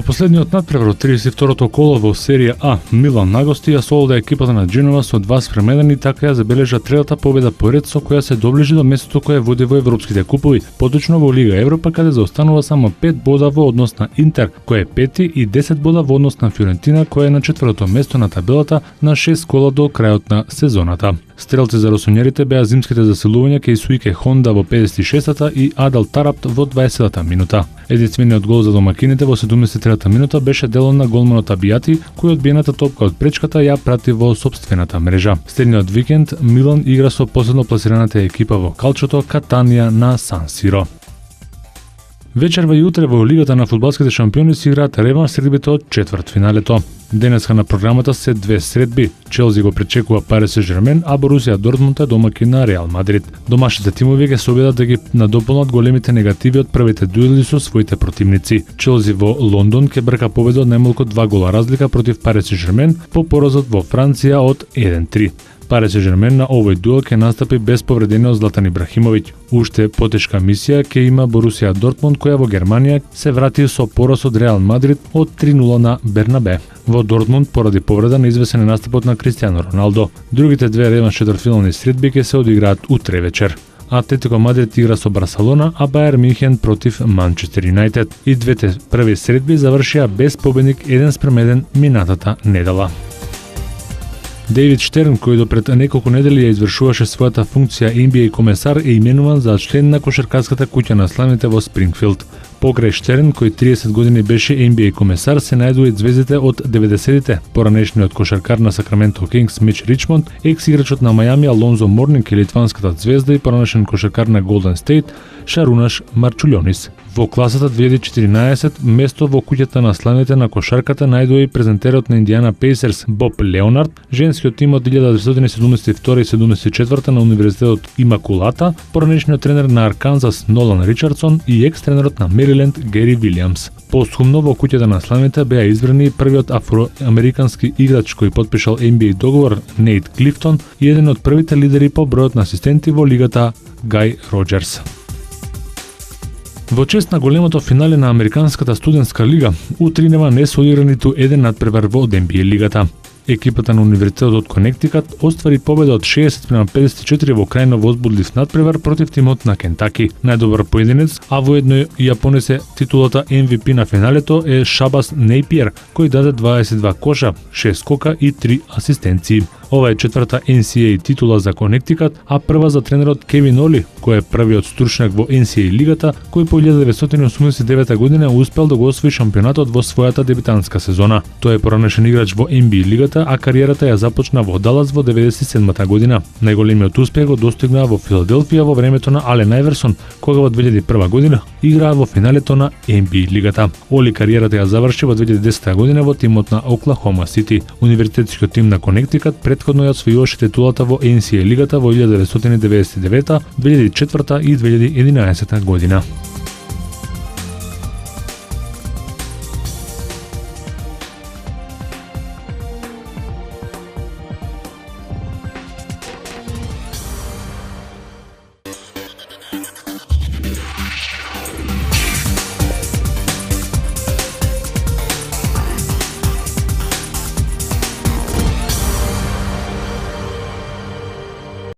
последниот надпревар од 32-то коло во серија А, Милан нагости ја солода екипата на Дженова со 2-1 и така ја забележа третата победа поред со која се доближи до местото кое води во европските купови, поточно во Лига Европа каде заостанува само 5 бода во однос на Интер, кој е пети, и 10 бода во однос на Фиорентина, кој е на четвртото место на табелата на 6 кола до крајот на сезоната. Стрелци за росонерите беа зимските заселувања Кейсуике Хонда во 56-та и Адал Тарапт во 20-та минута. Единствениот гол за домакините во 73-та минута беше делон на голманот Абијати, кој одбиената топка од пречката ја прати во сопствената мрежа. Следниот викенд Милан игра со последно пласираната екипа во калчото Катанија на Сан Сиро. Вечерва и утре во Лигата на фудбалските шампиони се играат реванш средбите од четвртфиналето. Денеска на програмата се две средби. Челси го пречекува Парис Сен-Жермен, а Борусија Дортмунд е домакин на Реал Мадрид. Домашните тимови ќе се обидат да ги надополнат големите негативи од првите дуели со своите противници. Челси во Лондон ќе брка победа од најмалку 2 гола разлика против Парис Сен-Жермен по поразот во Франција од 1-3. Парис Сен-Жермен на овој дуел ќе настапи без повредениот Златан Ибрахимовиќ. Уште потешка мисија ќе има Борусија Дортмунд, која во Германија се врати со пораз од Реал Мадрид од 3-0 на Бернабе. Во Дортмунд поради повреда неизвесен е настапот на Кристијано Роналдо. Другите две реванш четвртфинални средби ќе се одиграат утре вечер. Атлетико Мадрид игра со Барселона, а Бајер Мюнхен против Манчестер Юнајтед. И двете први средби завршија без победник 1-1 минатата недела. Дейвид Штерн, кој допред неколку недели ја извршуваше својата функција NBA комесар, е именуван за член на кошаркарската куќа на славните во Спрингфилд. Покрај Штерн, кој 30 години беше NBA комесар, се најдува и звездите од 90-тите. Поранешниот кошаркар на Сакраменто Кингс Мич Ричмонд, екс-играчот на Мајами Алонзо Морнинг и литванската звезда и поранешен кошаркар на Голден Стейт Шарунаш Марчулјонис. Во класата 2014 место во куќата на славните на кошарката најдува и презентерот на Индиана Пейсерс Боб Леонард, женскиот тим од 1972 и 74 на Универзитетот Имакулата, поранешниот тренер на Арканзас Нолан Ричардсон и екс-тренерот на Мериленд Гери Вилијамс. Постхумно во куќата на славните беа избрани првиот афроамерикански играч кој потпишал NBA договор Нейт Клифтон и еден од првите лидери по бројот на асистенти во лигата Гај Роџерс. Во чест на големото финале на Американската студентска лига, утринева не се одигра ниту еден надпревар во NBA лигата. Екипата на Универзитетот од Конектикат оствари победа од 60-54 во крајно возбудлив надпревар против тимот на Кентаки. Најдобар поединец, а воедно ја понесе титулата MVP на финалето е Шабас Нејпиер, кој даде 22 коша, 6 скока и 3 асистенции. Ова е четврта NCAA титула за Конектикат, а прва за тренерот Кевин Оли, кој е првиот стручњак во NCAA лигата, кој по 1989 година успел да го освои шампионатот во својата дебютантска сезона. Тој е поранешен играч во NBA лигата, а кариерата ја започна во Далас во 97 година. Најголемиот успех го достигнаа во Филаделфија во времето на Ален Ајверсон, кога во 2001 година играа во финалето на NBA лигата. Оли кариерата ја заврши во 2010 година во тимот на Оклахома Сити. Универзитетскиот тим на Конектикат претходно ја освојуваше титулата во NCAA лигата во 1999, 2004 и 2011 година.